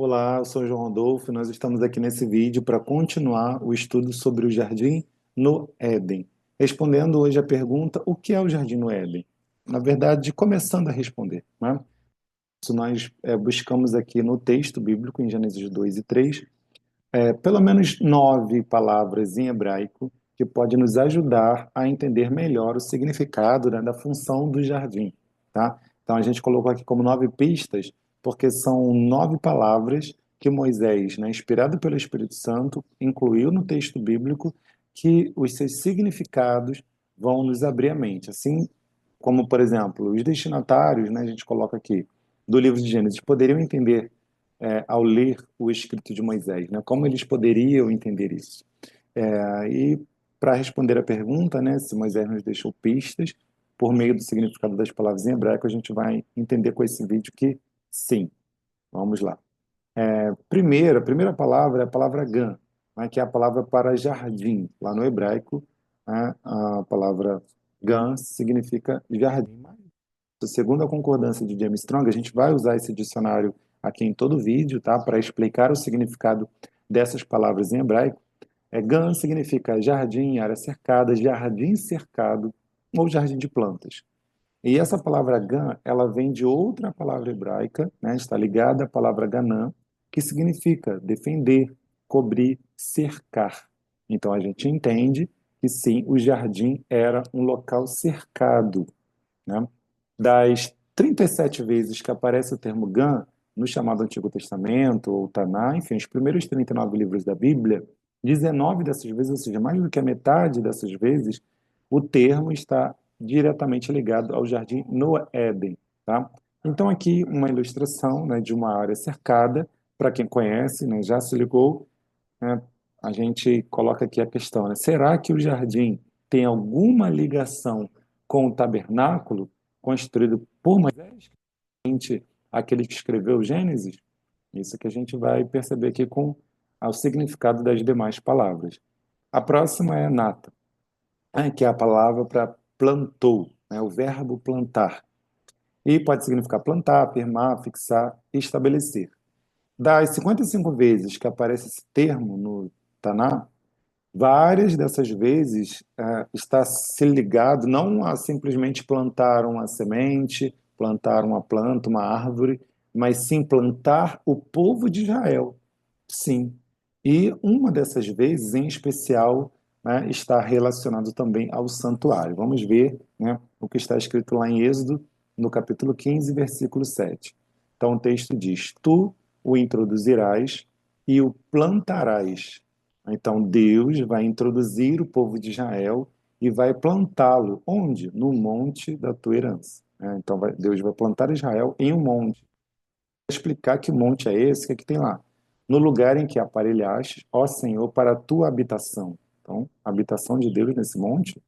Olá, eu sou o João Rodolfo e nós estamos aqui nesse vídeo para continuar o estudo sobre o jardim no Éden. Respondendo hoje a pergunta: o que é o jardim no Éden? Na verdade, começando a responder, né? Isso nós buscamos aqui no texto bíblico, em Gênesis 2 e 3, pelo menos 9 palavras em hebraico que podem nos ajudar a entender melhor o significado, né, da função do jardim, tá? Então a gente colocou aqui como 9 pistas, porque são 9 palavras que Moisés, né, inspirado pelo Espírito Santo, incluiu no texto bíblico, que os seus significados vão nos abrir a mente. Assim como, por exemplo, os destinatários, né, a gente coloca aqui, do livro de Gênesis, poderiam entender ao ler o escrito de Moisés, né? Como eles poderiam entender isso? E para responder a pergunta, né, se Moisés nos deixou pistas por meio do significado das palavras em hebraico, a gente vai entender com esse vídeo que sim. Vamos lá. A primeira palavra é a palavra gan, né, que é a palavra para jardim. Lá no hebraico, né, a palavra gan significa jardim. Segundo a concordância de James Strong, a gente vai usar esse dicionário aqui em todo o vídeo, tá? Para explicar o significado dessas palavras em hebraico. Gan significa jardim, área cercada, jardim cercado ou jardim de plantas. E essa palavra gan, ela vem de outra palavra hebraica, né? Está ligada à palavra ganã, que significa defender, cobrir, cercar. Então a gente entende que sim, o jardim era um local cercado, né? Das 37 vezes que aparece o termo Gan no chamado Antigo Testamento, ou Taná, enfim, os primeiros 39 livros da Bíblia, 19 dessas vezes, ou seja, mais do que a metade dessas vezes, o termo está diretamente ligado ao jardim no Éden, tá? Então aqui uma ilustração, né, de uma área cercada, para quem conhece, né, já se ligou, né, a gente coloca aqui a questão, né, será que o jardim tem alguma ligação com o tabernáculo construído por Moisés, aquele que escreveu o Gênesis? Isso que a gente vai perceber aqui com o significado das demais palavras. A próxima é nata, né, que é a palavra para plantou, né, o verbo plantar. E pode significar plantar, firmar, fixar, estabelecer. Das 55 vezes que aparece esse termo no Taná, várias dessas vezes está se ligado não a simplesmente plantar uma semente, plantar uma planta, uma árvore, mas sim plantar o povo de Israel. Sim. E uma dessas vezes, em especial, né, está relacionado também ao santuário. Vamos ver, né, o que está escrito lá em Êxodo, no capítulo 15, versículo 7. Então o texto diz: Tu o introduzirás e o plantarás. Então Deus vai introduzir o povo de Israel e vai plantá-lo. Onde? No monte da tua herança. Então Deus vai plantar Israel em um monte. Explicar que monte é esse, o que é que tem lá? No lugar em que aparelhaste, ó Senhor, para a tua habitação. Então, a habitação de Deus nesse monte.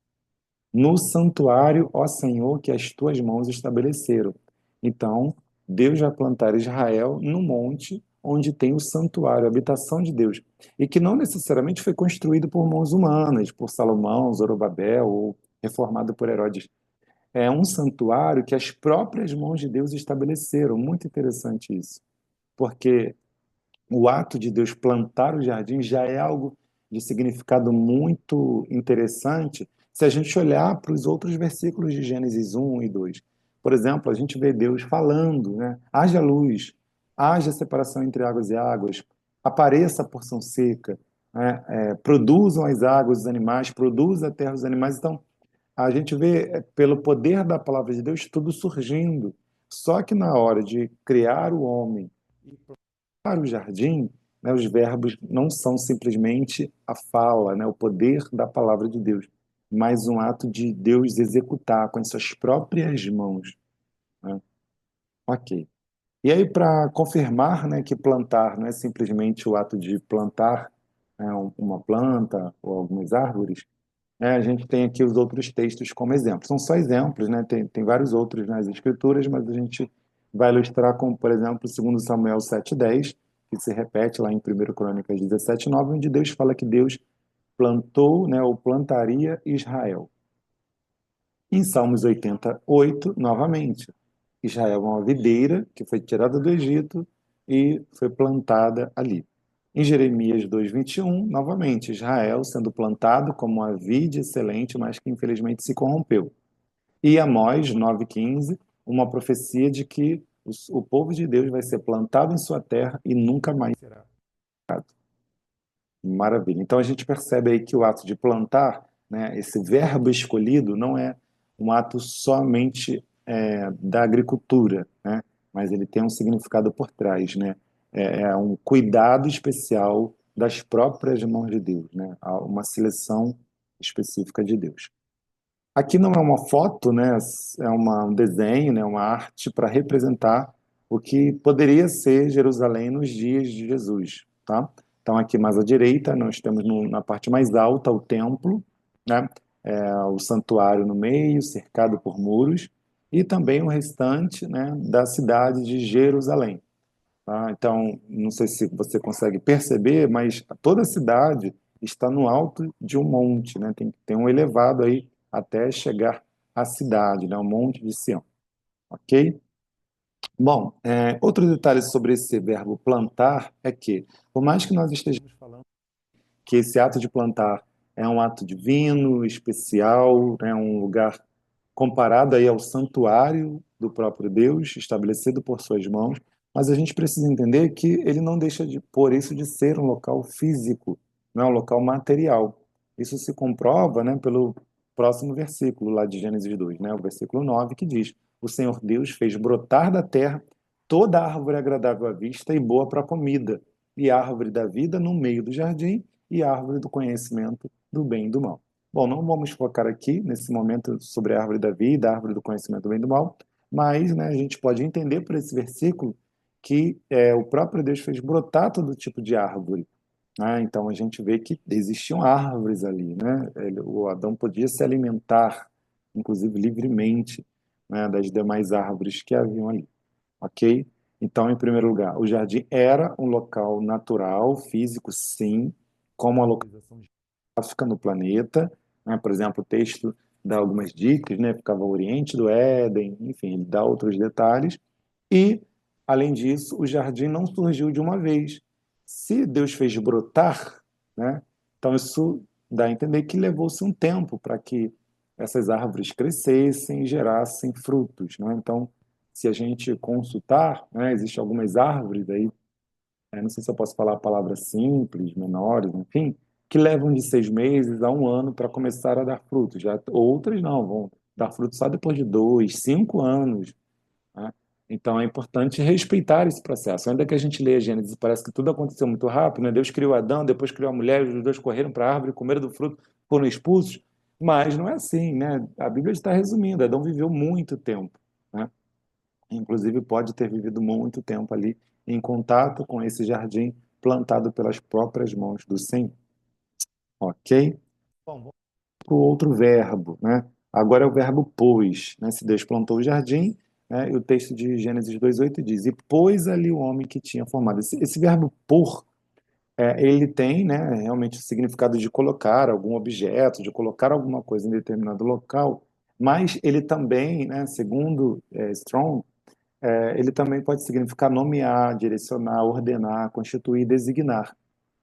No santuário, ó Senhor, que as tuas mãos estabeleceram. Então, Deus vai plantar Israel no monte onde tem o santuário, a habitação de Deus. E que não necessariamente foi construído por mãos humanas, por Salomão, Zorobabel, ou reformado por Herodes. É um santuário que as próprias mãos de Deus estabeleceram. Muito interessante isso, porque o ato de Deus plantar o jardim já é algo de significado muito interessante se a gente olhar para os outros versículos de Gênesis 1 e 2. Por exemplo, a gente vê Deus falando, né? Haja luz, haja separação entre águas e águas, apareça a porção seca, né? Produzam as águas os animais, produza a terra os animais. Então, a gente vê, pelo poder da palavra de Deus, tudo surgindo. Só que na hora de criar o homem para o jardim, né, os verbos não são simplesmente a fala, né, o poder da palavra de Deus, mas um ato de Deus executar com as suas próprias mãos, né? Ok. E aí, para confirmar, né, que plantar não é simplesmente o ato de plantar, né, uma planta ou algumas árvores, né, a gente tem aqui os outros textos como exemplo. São só exemplos, né? Tem vários outros nas escrituras, mas a gente vai ilustrar com, por exemplo, 2 Samuel 7:10, que se repete lá em 1 Crônicas 17:9, onde Deus fala que Deus plantou, né, ou plantaria Israel. Em Salmos 88, novamente, Israel é uma videira que foi tirada do Egito, e foi plantada ali. Em Jeremias 2:21, novamente, Israel sendo plantado como uma vide excelente, mas que infelizmente se corrompeu. E Amós 9:15, uma profecia de que o povo de Deus vai ser plantado em sua terra e nunca mais será arrancado. Maravilha. Então a gente percebe aí que o ato de plantar, né, esse verbo escolhido, não é um ato somente da agricultura, né, mas ele tem um significado por trás, né? É um cuidado especial das próprias mãos de Deus, né? Há uma seleção específica de Deus. Aqui não é uma foto, né? Um desenho, né? Uma arte para representar o que poderia ser Jerusalém nos dias de Jesus, tá? Então aqui mais à direita nós temos na parte mais alta o templo, né? O santuário no meio, cercado por muros, e também o restante, né? Da cidade de Jerusalém. Tá? Então, não sei se você consegue perceber, mas toda a cidade está no alto de um monte, né? Tem um elevado aí até chegar à cidade, né? O Monte de Sião, ok? Bom, outro detalhe sobre esse verbo plantar é que, por mais que nós estejamos falando que esse ato de plantar é um ato divino, especial, é um lugar comparado aí ao santuário do próprio Deus, estabelecido por suas mãos, mas a gente precisa entender que ele não deixa de, por isso, de ser um local físico, não é um local material. Isso se comprova, né, pelo próximo versículo lá de Gênesis 2, né, o versículo 9, que diz: O Senhor Deus fez brotar da terra toda árvore agradável à vista e boa para a comida, e a árvore da vida no meio do jardim, e a árvore do conhecimento do bem e do mal. Bom, não vamos focar aqui nesse momento sobre a árvore da vida, a árvore do conhecimento do bem e do mal, mas, né, a gente pode entender por esse versículo que o próprio Deus fez brotar todo tipo de árvore, né? Então a gente vê que existiam árvores ali, né? O Adão podia se alimentar, inclusive livremente, né, das demais árvores que haviam ali, ok? Então, em primeiro lugar, o jardim era um local natural, físico, sim, como a localização geográfica no planeta, né? Por exemplo, o texto dá algumas dicas, né? Ficava ao oriente do Éden, enfim, ele dá outros detalhes. E, além disso, o jardim não surgiu de uma vez. Se Deus fez brotar, né? Então isso dá a entender que levou-se um tempo para que essas árvores crescessem e gerassem frutos, né? Então, se a gente consultar, né, existem algumas árvores aí, não sei se eu posso falar a palavra simples, menores, enfim, que levam de 6 meses a um ano para começar a dar frutos. Já outras não, vão dar frutos só depois de 2, 5 anos, né? Então é importante respeitar esse processo. Ainda que a gente leia Gênesis, parece que tudo aconteceu muito rápido, né? Deus criou Adão, depois criou a mulher, os dois correram para a árvore, comeram do fruto, foram expulsos. Mas não é assim, né? A Bíblia está resumindo. Adão viveu muito tempo, né? Inclusive pode ter vivido muito tempo ali em contato com esse jardim plantado pelas próprias mãos do Senhor, ok? Bom, vamos para o outro verbo, né? Agora é o verbo pôs, né? Se Deus plantou o jardim, né? E o texto de Gênesis 2:8 diz: E pôs ali o homem que tinha formado. Esse verbo pôr, ele tem, né, realmente o significado de colocar algum objeto, de colocar alguma coisa em determinado local, mas ele também, né, segundo Strong, ele também pode significar nomear, direcionar, ordenar, constituir, designar,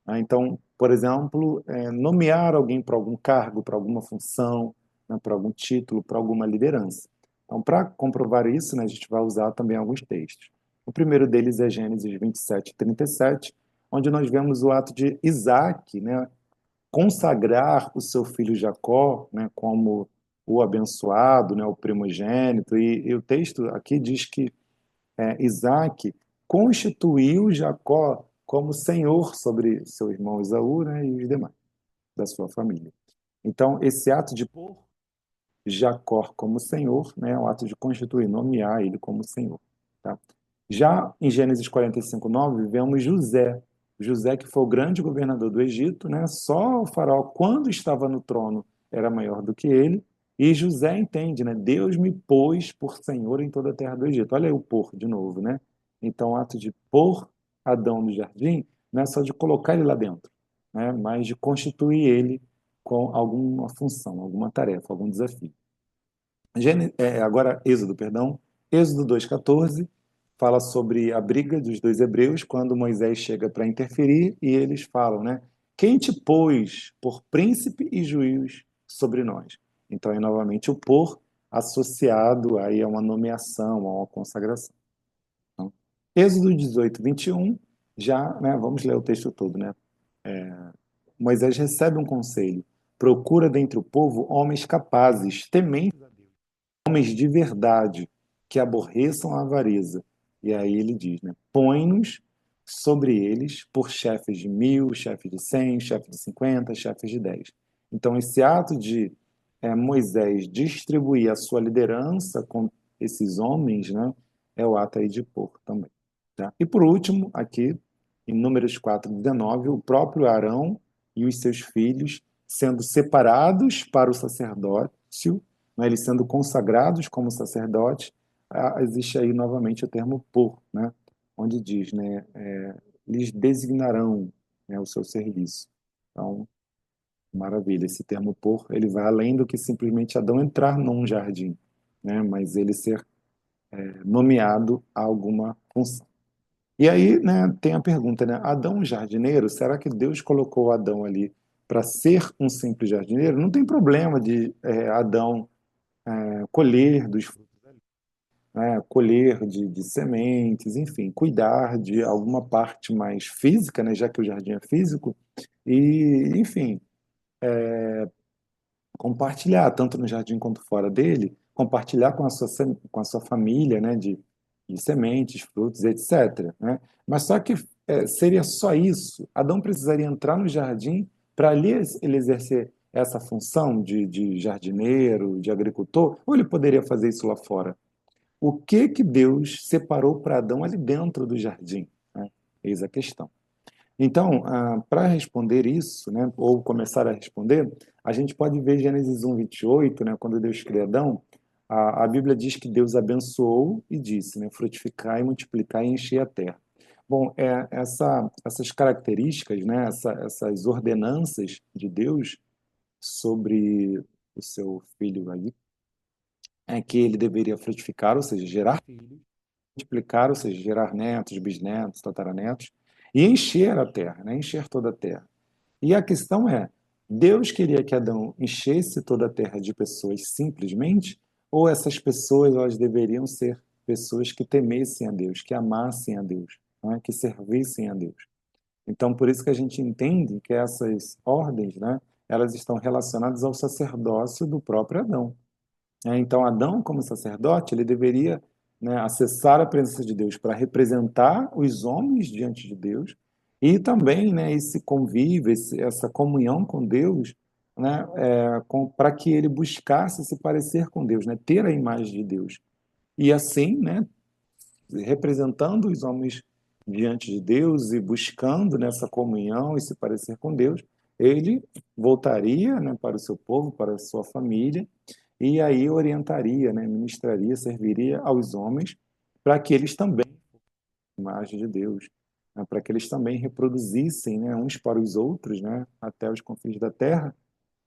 né? Então, por exemplo, nomear alguém para algum cargo, para alguma função, né, para algum título, para alguma liderança. Então, para comprovar isso, né, a gente vai usar também alguns textos. O primeiro deles é Gênesis 27:37, onde nós vemos o ato de Isaac, né, consagrar o seu filho Jacó, né, como o abençoado, né, o primogênito. E o texto aqui diz que Isaac constituiu Jacó como senhor sobre seu irmão Esaú, né, e os demais da sua família. Então, esse ato de pôr Jacó como senhor, né, é um ato de constituir, nomear ele como senhor. Tá? Já em Gênesis 45:9, vemos José. José, que foi o grande governador do Egito, né, só o faraó, quando estava no trono, era maior do que ele. E José entende, né? Deus me pôs por senhor em toda a terra do Egito. Olha aí o pôr de novo, né? Então, o ato de pôr Adão no jardim não é só de colocar ele lá dentro, né? Mas de constituir ele com alguma função, alguma tarefa, algum desafio. Agora, Êxodo, perdão. Êxodo 2:14. fala sobre a briga dos dois hebreus, quando Moisés chega para interferir, e eles falam, né? Quem te pôs por príncipe e juiz sobre nós? Então, é novamente o por associado aí a uma nomeação, a uma consagração. Então, Êxodo 18, 21, já, né, vamos ler o texto todo, né? Moisés recebe um conselho. Procura dentre o povo homens capazes, tementes, homens de verdade, que aborreçam a avareza. E aí ele diz, né? Põe-nos sobre eles por chefes de 1.000, chefes de 100, chefes de 50, chefes de 10. Então, esse ato de Moisés distribuir a sua liderança com esses homens, né? É o ato aí de pôr também. Tá? E por último, aqui, em Números 4:19, o próprio Arão e os seus filhos sendo separados para o sacerdócio, né, eles sendo consagrados como sacerdotes, existe aí novamente o termo por, né, onde diz, né, lhes designarão, né, o seu serviço. Então, maravilha, esse termo por, ele vai além do que simplesmente Adão entrar num jardim, né, mas ele ser nomeado a alguma função. E aí, né, tem a pergunta, né, Adão jardineiro, será que Deus colocou Adão ali para ser um simples jardineiro? Não tem problema de Adão colher dos frutos, né, colher de sementes, enfim, cuidar de alguma parte mais física, né, já que o jardim é físico, e, enfim, compartilhar, tanto no jardim quanto fora dele, compartilhar com a sua família, né, de sementes, frutos, etc. Né? Mas só que seria só isso. Adão precisaria entrar no jardim para ali ele exercer essa função de jardineiro, de agricultor, ou ele poderia fazer isso lá fora? O que que Deus separou para Adão ali dentro do jardim? Né? Eis a questão. Então, para responder isso, né, ou começar a responder, a gente pode ver Gênesis 1:28, né, quando Deus cria Adão, a Bíblia diz que Deus abençoou e disse, né, frutificar e multiplicar e encher a terra. Bom, essas características, né, essas ordenanças de Deus sobre o seu filho aí, é que ele deveria frutificar, ou seja, gerar filhos, multiplicar, ou seja, gerar netos, bisnetos, tataranetos, e encher a terra, né? Encher toda a terra. E a questão é, Deus queria que Adão enchesse toda a terra de pessoas simplesmente, ou essas pessoas elas deveriam ser pessoas que temessem a Deus, que amassem a Deus, né? Que servissem a Deus. Então, por isso que a gente entende que essas ordens, né, elas estão relacionadas ao sacerdócio do próprio Adão. Então, Adão, como sacerdote, ele deveria, né, acessar a presença de Deus para representar os homens diante de Deus e também, né, esse convívio, essa comunhão com Deus, né, para que ele buscasse se parecer com Deus, né, ter a imagem de Deus. E assim, né, representando os homens diante de Deus e buscando nessa comunhão e se parecer com Deus, ele voltaria, né, para o seu povo, para a sua família, e aí orientaria, né, ministraria, serviria aos homens para que eles também, a imagem de Deus, né, para que eles também reproduzissem, né, uns para os outros, né, até os confins da terra,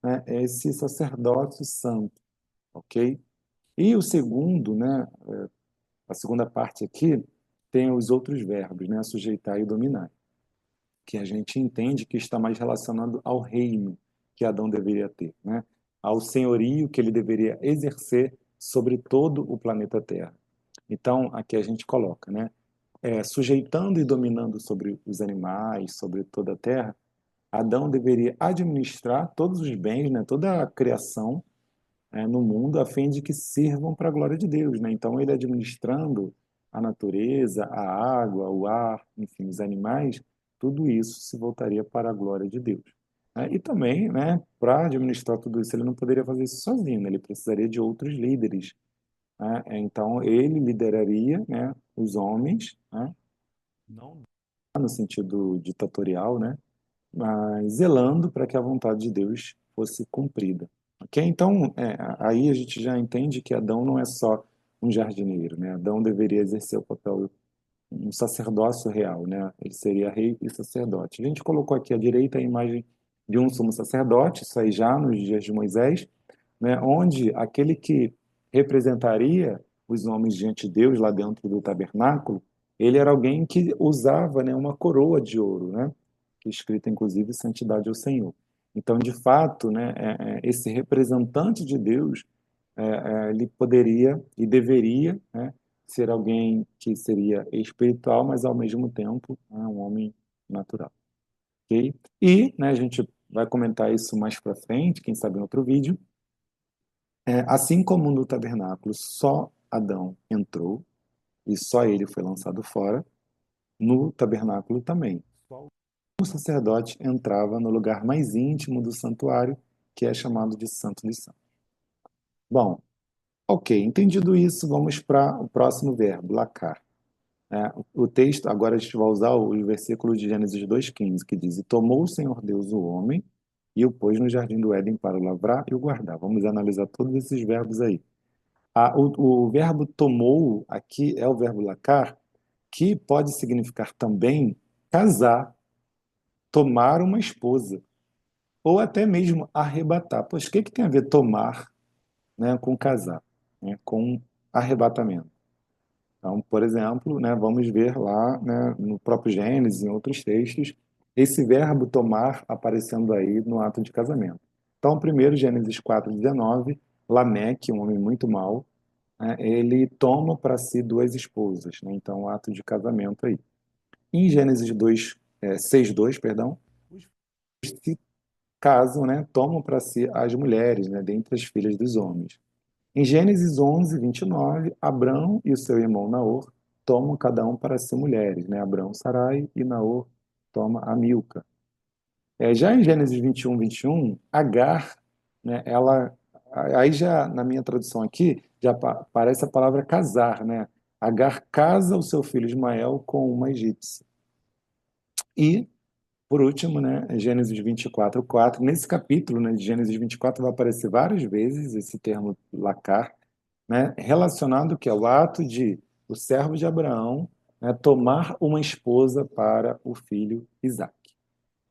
né, esse sacerdócio santo, ok? E o segundo, né, a segunda parte aqui tem os outros verbos, né, sujeitar e dominar, que a gente entende que está mais relacionado ao reino que Adão deveria ter, né? Ao senhorio que ele deveria exercer sobre todo o planeta Terra. Então, aqui a gente coloca, né? Sujeitando e dominando sobre os animais, sobre toda a terra, Adão deveria administrar todos os bens, né? Toda a criação no mundo, a fim de que sirvam para a glória de Deus, né? Então, ele administrando a natureza, a água, o ar, enfim, os animais, tudo isso se voltaria para a glória de Deus. Né? E também, né, para administrar tudo isso, ele não poderia fazer isso sozinho, né? Ele precisaria de outros líderes. Né? Então, ele lideraria, né, os homens, né? Não no sentido ditatorial, né? Mas zelando para que a vontade de Deus fosse cumprida. Ok? Então, aí a gente já entende que Adão não é só um jardineiro, né? Adão deveria exercer o papel, um sacerdócio real, né? Ele seria rei e sacerdote. A gente colocou aqui à direita a imagem de um sumo sacerdote, isso aí já nos dias de Moisés, né? Onde aquele que representaria os homens diante de Deus lá dentro do tabernáculo, ele era alguém que usava, né, uma coroa de ouro, né, que é escrita inclusive santidade ao Senhor. Então, de fato, né, esse representante de Deus, ele poderia e deveria, né, ser alguém que seria espiritual, mas ao mesmo tempo, né, um homem natural. Ok? E, né, a gente vai comentar isso mais para frente, quem sabe em outro vídeo. Assim como no tabernáculo só Adão entrou e só ele foi lançado fora, no tabernáculo também. Só o sacerdote entrava no lugar mais íntimo do santuário, que é chamado de Santo dos Santos. Bom, ok, entendido isso, vamos para o próximo verbo, lacar. O texto, agora a gente vai usar o versículo de Gênesis 2,15, que diz: E tomou o Senhor Deus o homem e o pôs no jardim do Éden para o lavrar e o guardar. Vamos analisar todos esses verbos aí. O verbo tomou aqui é o verbo lacar, que pode significar também casar, tomar uma esposa, ou até mesmo arrebatar. Pois o que que tem a ver tomar, né, com casar, né, com arrebatamento? Então, por exemplo, né, vamos ver lá, né, no próprio Gênesis, em outros textos, esse verbo tomar aparecendo aí no ato de casamento. Então, primeiro, Gênesis 4:19, Lameque, um homem muito mau, né, ele toma para si duas esposas, né, então, o ato de casamento aí. Em Gênesis 6:2, perdão, os filhos se casam, né, tomam para si as mulheres, né, dentre as filhas dos homens. Em Gênesis 11:29, Abrão e o seu irmão Naor tomam cada um para si mulheres, né? Abrão, Sarai e Naor toma a Milca. Já em Gênesis 21:21, Agar, né, aí já na minha tradução aqui, já aparece a palavra casar, né? Agar casa o seu filho Ismael com uma egípcia. E, por último, né, Gênesis 24:4, nesse capítulo, né, de Gênesis 24 vai aparecer várias vezes esse termo lacar, né, relacionado que é o ato de o servo de Abraão, né, tomar uma esposa para o filho Isaque.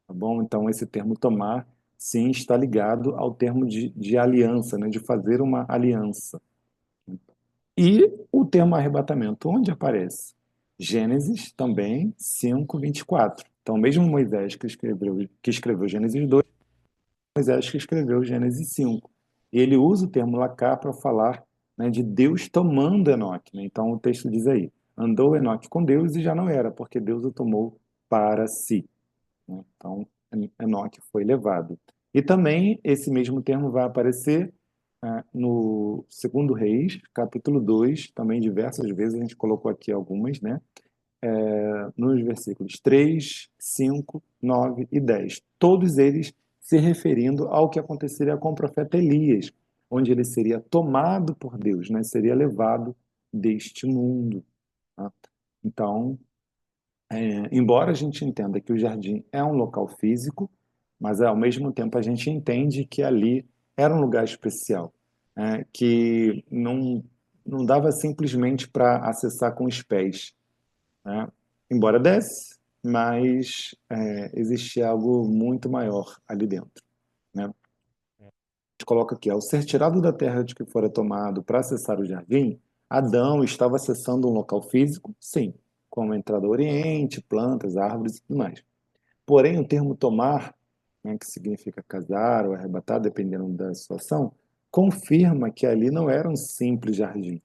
Tá bom? Então, esse termo tomar, sim, está ligado ao termo de aliança, né, de fazer uma aliança. E o termo arrebatamento, onde aparece? Gênesis também 5:24. Então, mesmo Moisés que escreveu Gênesis 2, Moisés que escreveu Gênesis 5. E ele usa o termo lacar para falar, né, de Deus tomando Enoque, né? Então o texto diz aí: andou Enoque com Deus e já não era, porque Deus o tomou para si, né? Então Enoque foi levado. E também esse mesmo termo vai aparecer no segundo Reis, capítulo 2, também diversas vezes, a gente colocou aqui algumas, né? Nos versículos 3, 5, 9 e 10. Todos eles se referindo ao que aconteceria com o profeta Elias, onde ele seria tomado por Deus, né? Seria levado deste mundo. Tá? Então, embora a gente entenda que o jardim é um local físico, mas ao mesmo tempo a gente entende que ali era um lugar especial, né? Que não dava simplesmente para acessar com os pés, né? Embora desse, mas existia algo muito maior ali dentro, né? A gente coloca aqui, ao ser tirado da terra de que fora tomado para acessar o jardim, Adão estava acessando um local físico, sim, como a entrada ao oriente, plantas, árvores e tudo mais. Porém, o termo tomar, né, que significa casar ou arrebatar, dependendo da situação, confirma que ali não era um simples jardim,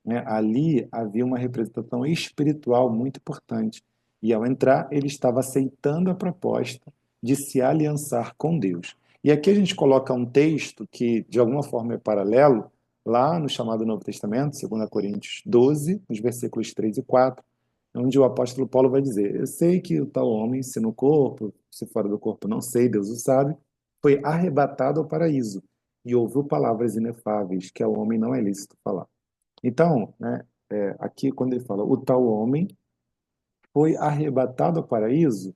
né? Ali havia uma representação espiritual muito importante. E ao entrar, ele estava aceitando a proposta de se aliançar com Deus. E aqui a gente coloca um texto que, de alguma forma, é paralelo, lá no chamado Novo Testamento, 2 Coríntios 12, nos versículos 3 e 4, onde o apóstolo Paulo vai dizer: Eu sei que o tal homem, se no corpo, se fora do corpo, não sei, Deus o sabe, foi arrebatado ao paraíso e ouviu palavras inefáveis que ao homem não é lícito falar. Então, né, aqui quando ele fala o tal homem foi arrebatado ao paraíso,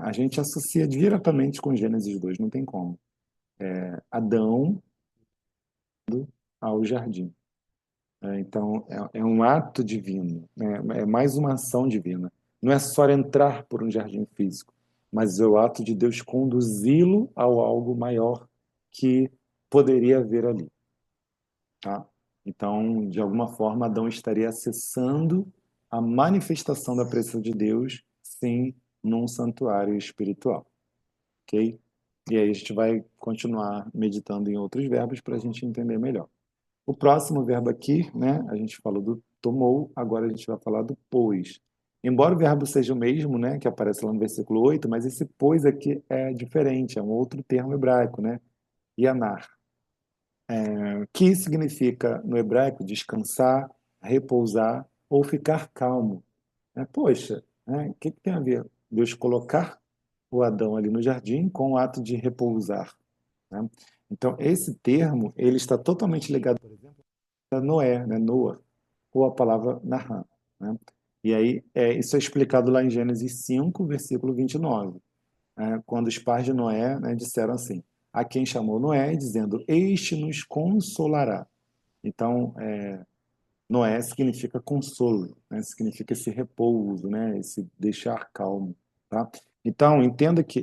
a gente associa diretamente com Gênesis 2, não tem como. Adão ao jardim. Então, é um ato divino, né? É mais uma ação divina. Não é só entrar por um jardim físico, mas é o ato de Deus conduzi-lo ao algo maior que poderia haver ali. Tá? Então, de alguma forma, Adão estaria acessando a manifestação da presença de Deus, sim, num santuário espiritual, ok? E aí a gente vai continuar meditando em outros verbos para a gente entender melhor. O próximo verbo aqui, né, a gente falou do tomou, agora a gente vai falar do pôs. Embora o verbo seja o mesmo, né, que aparece lá no versículo 8, mas esse pôs aqui é diferente, é um outro termo hebraico, né, yanar, que significa no hebraico descansar, repousar ou ficar calmo. Poxa, né, o que que tem a ver Deus colocar o Adão ali no jardim com o ato de repousar, né? Então, esse termo, ele está totalmente ligado, por exemplo, a Noé, né, Noah, ou a palavra Naham, né? E aí, isso é explicado lá em Gênesis 5, versículo 29, quando os pais de Noé, né, disseram assim, a quem chamou Noé, dizendo, este nos consolará. Então, Noé significa consolo, né? Significa esse repouso, né? Esse deixar calmo, tá? Então, entenda que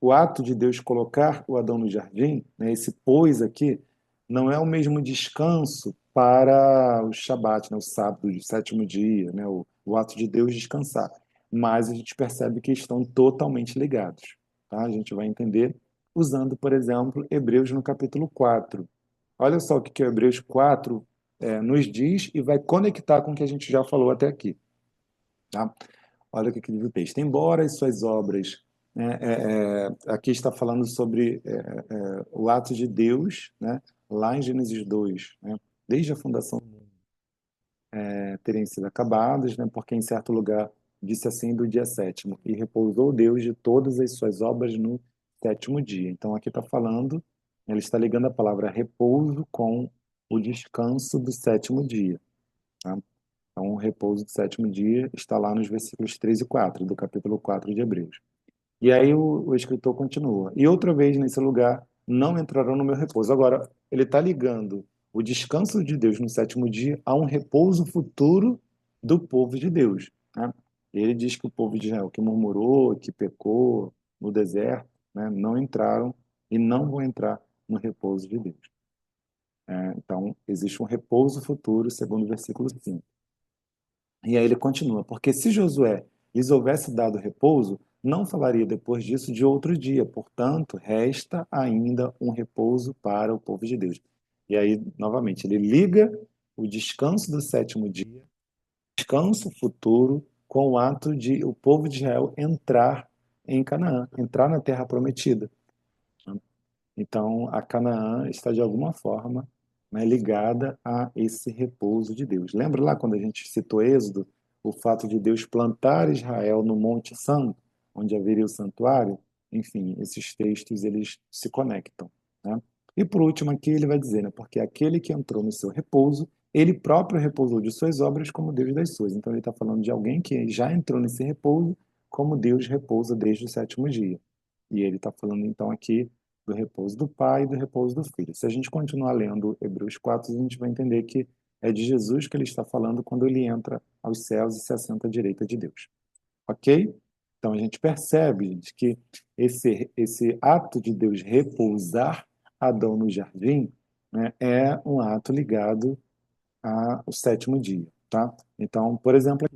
o ato de Deus colocar o Adão no jardim, né? Esse pôs aqui, não é o mesmo descanso para o Shabat, né? O sábado, o sétimo dia, né? O ato de Deus descansar. Mas a gente percebe que estão totalmente ligados, tá? A gente vai entender usando, por exemplo, Hebreus no capítulo 4. Olha só o que o Hebreus 4 nos diz e vai conectar com o que a gente já falou até aqui. Tá? Olha o que diz o texto. Embora as suas obras, né, aqui está falando sobre o ato de Deus, né, lá em Gênesis 2, né, desde a fundação terem sido acabadas, né, porque em certo lugar disse assim do dia sétimo, e repousou Deus de todas as suas obras no sétimo dia. Então aqui está falando, ele está ligando a palavra repouso com o descanso do sétimo dia. Tá? Então, o repouso do sétimo dia está lá nos versículos 3 e 4 do capítulo 4 de Hebreus. E aí o escritor continua. E outra vez nesse lugar não entrarão no meu repouso. Agora, ele está ligando o descanso de Deus no sétimo dia a um repouso futuro do povo de Deus, né? Ele diz que o povo de Israel que murmurou, que pecou no deserto, né, não entraram e não vão entrar no repouso de Deus. Então, existe um repouso futuro, segundo o versículo 5. E aí ele continua, porque se Josué lhes houvesse dado repouso, não falaria depois disso de outro dia. Portanto, resta ainda um repouso para o povo de Deus. E aí, novamente, ele liga o descanso do sétimo dia, descanso futuro, com o ato de o povo de Israel entrar em Canaã, entrar na terra prometida. Então, a Canaã está de alguma forma, né, ligada a esse repouso de Deus. Lembra lá quando a gente citou Êxodo, o fato de Deus plantar Israel no Monte Santo, onde haveria o santuário? Enfim, esses textos eles se conectam, né? E por último aqui ele vai dizer, né, porque aquele que entrou no seu repouso, ele próprio repousou de suas obras como Deus das suas. Então ele está falando de alguém que já entrou nesse repouso, como Deus repousa desde o sétimo dia. E ele está falando então aqui do repouso do Pai e do repouso do Filho. Se a gente continuar lendo Hebreus 4, a gente vai entender que é de Jesus que ele está falando quando ele entra aos céus e se assenta à direita de Deus. Ok? Então a gente percebe, gente, que esse ato de Deus repousar Adão no jardim, né, é um ato ligado ao sétimo dia, tá? Então, por exemplo,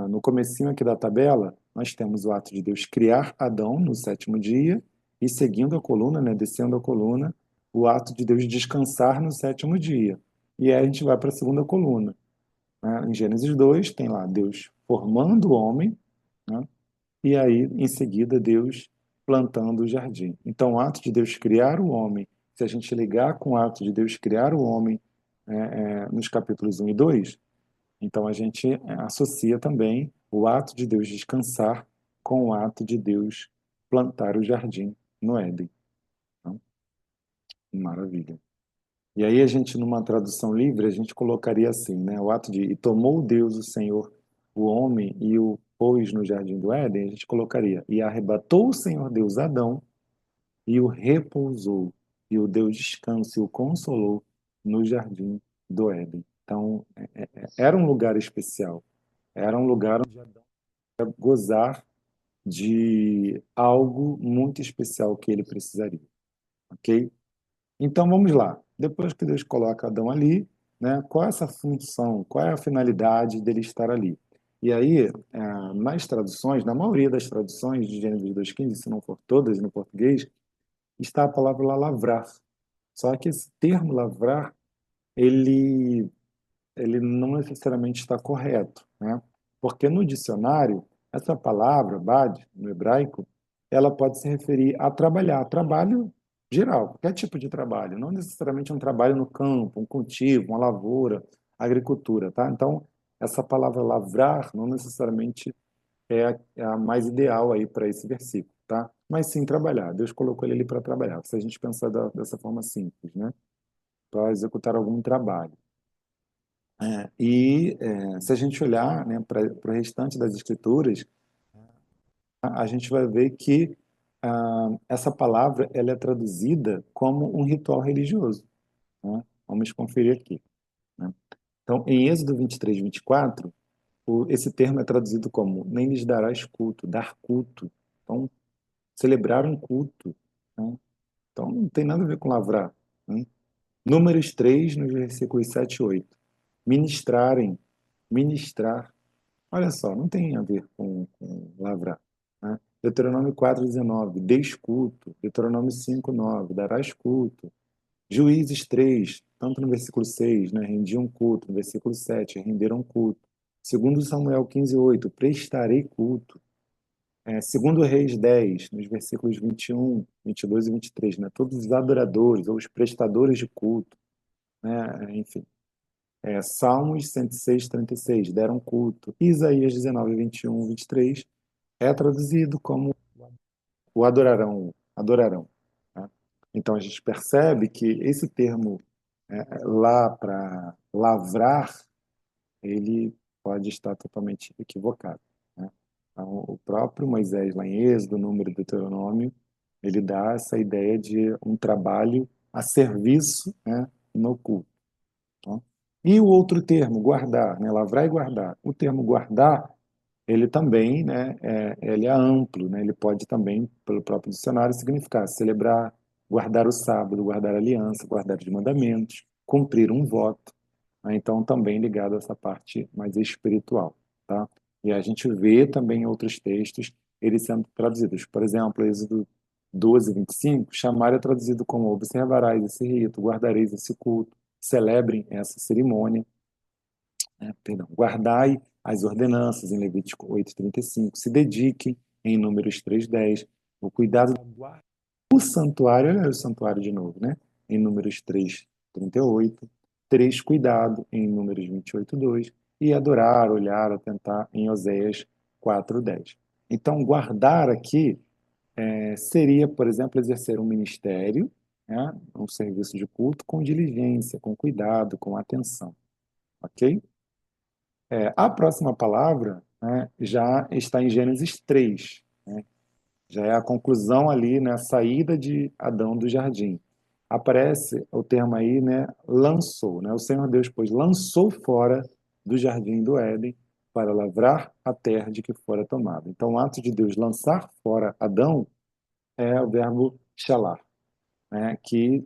no comecinho aqui da tabela, nós temos o ato de Deus criar Adão no sétimo dia e seguindo a coluna, né, descendo a coluna, o ato de Deus descansar no sétimo dia. E aí a gente vai para a segunda coluna, né? Em Gênesis 2 tem lá Deus formando o homem, né? E aí em seguida Deus plantando o jardim. Então o ato de Deus criar o homem, se a gente ligar com o ato de Deus criar o homem nos capítulos 1 e 2, então a gente associa também o ato de Deus descansar com o ato de Deus plantar o jardim no Éden. Então, maravilha. E aí a gente, numa tradução livre, a gente colocaria assim, né? O ato de e tomou Deus o Senhor o homem e o pôs no jardim do Éden, a gente colocaria e arrebatou o Senhor Deus Adão e o repousou e o deu descanso e o consolou no jardim do Éden. Então, era um lugar especial. Era um lugar onde Adão ia gozar de algo muito especial que ele precisaria, ok? Então vamos lá. depois que Deus coloca Adão ali, né, qual é essa função, qual é a finalidade dele estar ali? E aí, nas traduções, na maioria das traduções de Gênesis 2:15, se não for todas no português, está a palavra lá lavrar. Só que esse termo lavrar, ele ele não necessariamente está correto, né? Porque no dicionário, essa palavra, bad, no hebraico, ela pode se referir a trabalhar, trabalho geral, qualquer tipo de trabalho, não necessariamente um trabalho no campo, um cultivo, uma lavoura, agricultura, tá? Então, essa palavra lavrar não necessariamente é a mais ideal aí para esse versículo, tá? Mas sim trabalhar. Deus colocou ele ali para trabalhar. Se a gente pensar dessa forma simples, né? Para executar algum trabalho. Se a gente olhar, né, para o restante das escrituras, a gente vai ver que essa palavra ela é traduzida como um ritual religioso, né? Vamos conferir aqui, né? Então, em Êxodo 23, 24, esse termo é traduzido como nem lhes darás culto, dar culto. Então, celebrar um culto, né? Então, não tem nada a ver com lavrar, né? Números 3, nos versículos 7 e 8. Ministrarem, ministrar. Olha só, não tem a ver com lavrar, né? Deuteronômio 4:19, deis culto. Deuteronômio 5:9, darás culto. Juízes 3, tanto no versículo 6, né, rendiam culto. No versículo 7, renderam culto. Segundo Samuel 15:8, prestarei culto. Segundo Reis 10, nos versículos 21, 22 e 23, né, todos os adoradores ou os prestadores de culto, né, enfim. Salmos 106, 36, deram culto. Isaías 19, 21, 23 é traduzido como o adorarão, adorarão, né? Então a gente percebe que esse termo lá para lavrar, ele pode estar totalmente equivocado, né? Então, o próprio Moisés, lá em Êxodo, Número, Deuteronômio, ele dá essa ideia de um trabalho a serviço, né, no culto, tá? E o outro termo, guardar, né, lavrar e guardar. O termo guardar ele também, né, ele é amplo, né, ele pode também, pelo próprio dicionário, significar celebrar, guardar o sábado, guardar a aliança, guardar os mandamentos, cumprir um voto, né, então também ligado a essa parte mais espiritual, tá? E a gente vê também em outros textos eles sendo traduzidos. Por exemplo, Êxodo 12, 25, chamar é traduzido como observarás esse rito, guardareis esse culto, celebrem essa cerimônia, né? Perdão, guardai as ordenanças em Levítico 8:35, se dediquem em Números 3:10, o cuidado da guarda do santuário, olha o santuário de novo, né? Em Números 3:38, três cuidado em Números 28:2 e adorar, olhar, atentar em Oséias 4:10. Então, guardar aqui seria, por exemplo, exercer um ministério, né? Um serviço de culto com diligência, com cuidado, com atenção, ok? A próxima palavra, né, já está em Gênesis 3, né? Já é a conclusão ali, né, a saída de Adão do jardim. Aparece o termo aí, né, lançou, né? O Senhor Deus, pois, lançou fora do jardim do Éden para lavrar a terra de que fora tomada. Então, o ato de Deus lançar fora Adão é o verbo shalar, né, que,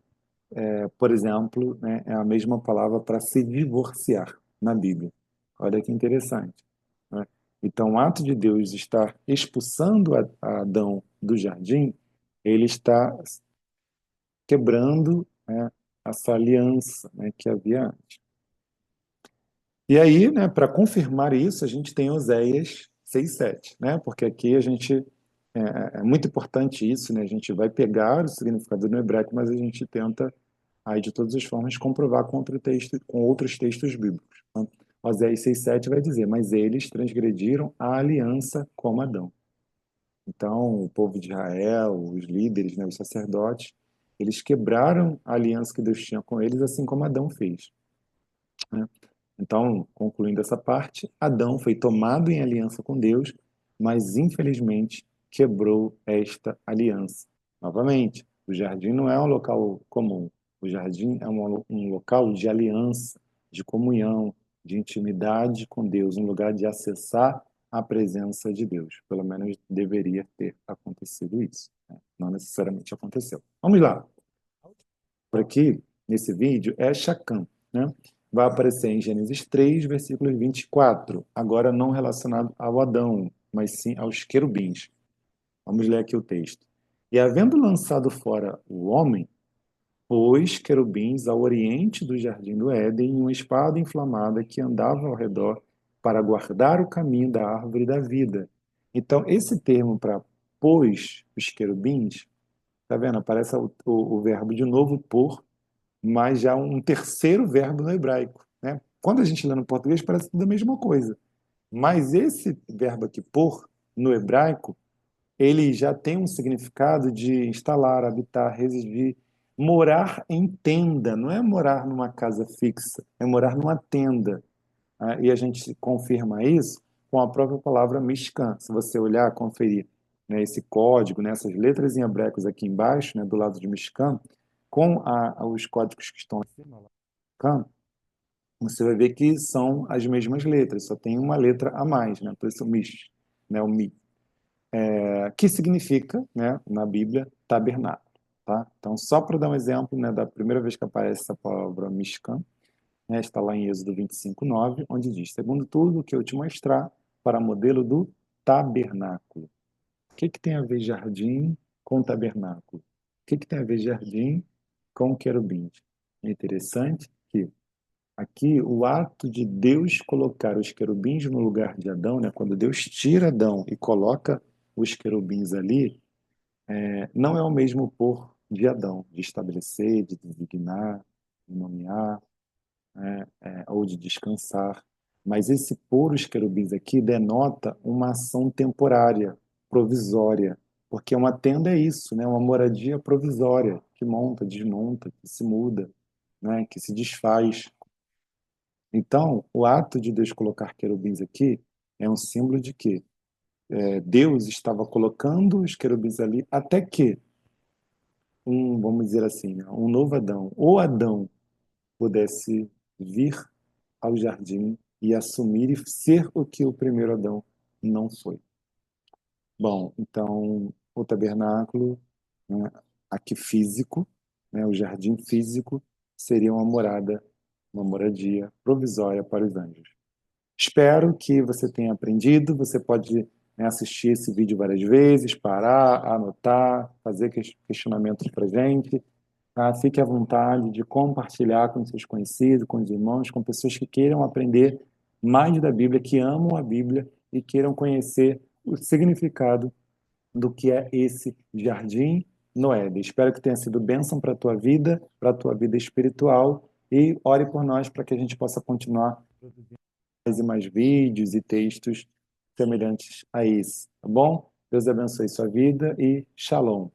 por exemplo, né, é a mesma palavra para se divorciar na Bíblia. Olha que interessante, né? Então, o ato de Deus estar expulsando a Adão do jardim, ele está quebrando, né, essa aliança, né, que havia antes. E aí, né, para confirmar isso, a gente tem Oséias 6:7, né? Porque aqui a gente é muito importante isso, né? A gente vai pegar o significado no hebraico, mas a gente tenta aí de todas as formas comprovar com outro texto, com outros textos bíblicos. Então, Oséias 6:7 vai dizer: mas eles transgrediram a aliança como Adão. Então, o povo de Israel, os líderes, né, os sacerdotes, eles quebraram a aliança que Deus tinha com eles, assim como Adão fez, né? Então, concluindo essa parte, Adão foi tomado em aliança com Deus, mas infelizmente quebrou esta aliança. Novamente, o jardim não é um local comum. O jardim é um local de aliança, de comunhão, de intimidade com Deus, um lugar de acessar a presença de Deus. Pelo menos deveria ter acontecido isso, né? Não necessariamente aconteceu. Vamos lá. Por aqui. nesse vídeo é Chacã, né? Vai aparecer em Gênesis 3, versículos 24, agora não relacionado ao Adão, mas sim aos querubins. Vamos ler aqui o texto. E havendo lançado fora o homem, pôs querubins ao oriente do jardim do Éden e uma espada inflamada que andava ao redor para guardar o caminho da árvore da vida. Então, esse termo para pôs os querubins, tá vendo? Aparece o verbo de novo, pôr, mas já um terceiro verbo no hebraico, né? Quando a gente lê no português, parece tudo a mesma coisa. Mas esse verbo aqui, pôr, no hebraico, ele já tem um significado de instalar, habitar, residir, morar em tenda. Não é morar numa casa fixa, é morar numa tenda. Ah, e a gente confirma isso com a própria palavra Mishkan. Se você olhar, conferir, né, esse código, né, essas letras em hebraicos aqui embaixo, né, do lado de Mishkan, com os códigos que estão acima, lá, Mishkan, você vai ver que são as mesmas letras, só tem uma letra a mais, né? Por isso o Mish, né, o Mi, que significa, né, na Bíblia, tabernáculo, tá? Então, só para dar um exemplo, né, da primeira vez que aparece essa palavra Mishkan, né, está lá em Êxodo 25:9, onde diz: segundo tudo o que eu te mostrar, para modelo do tabernáculo. O que que tem a ver jardim com tabernáculo? O que que tem a ver jardim com querubins? É interessante que aqui o ato de Deus colocar os querubins no lugar de Adão, né, quando Deus tira Adão e coloca os querubins ali, não é o mesmo por de Adão, de estabelecer, de designar, de nomear, ou de descansar. Mas esse pôr os querubins aqui denota uma ação temporária, provisória, porque uma tenda é isso, né? Uma moradia provisória, que monta, desmonta, que se muda, né? Que se desfaz. Então, o ato de Deus colocar querubins aqui é um símbolo de que Deus estava colocando os querubins ali até que vamos dizer assim, né, um novo Adão, ou Adão pudesse vir ao jardim e assumir e ser o que o primeiro Adão não foi. Bom, então o tabernáculo, né, aqui físico, né, o jardim físico, seria uma moradia provisória para os anjos. Espero que você tenha aprendido. Você pode, né, assistir esse vídeo várias vezes, parar, anotar, fazer questionamentos para a gente. Tá? Fique à vontade de compartilhar com seus conhecidos, com os irmãos, com pessoas que queiram aprender mais da Bíblia, que amam a Bíblia e queiram conhecer o significado do que é esse jardim no Éden. Espero que tenha sido bênção para a tua vida espiritual, e ore por nós para que a gente possa continuar mais e mais vídeos e textos semelhantes a esse, tá bom? Deus abençoe sua vida e shalom.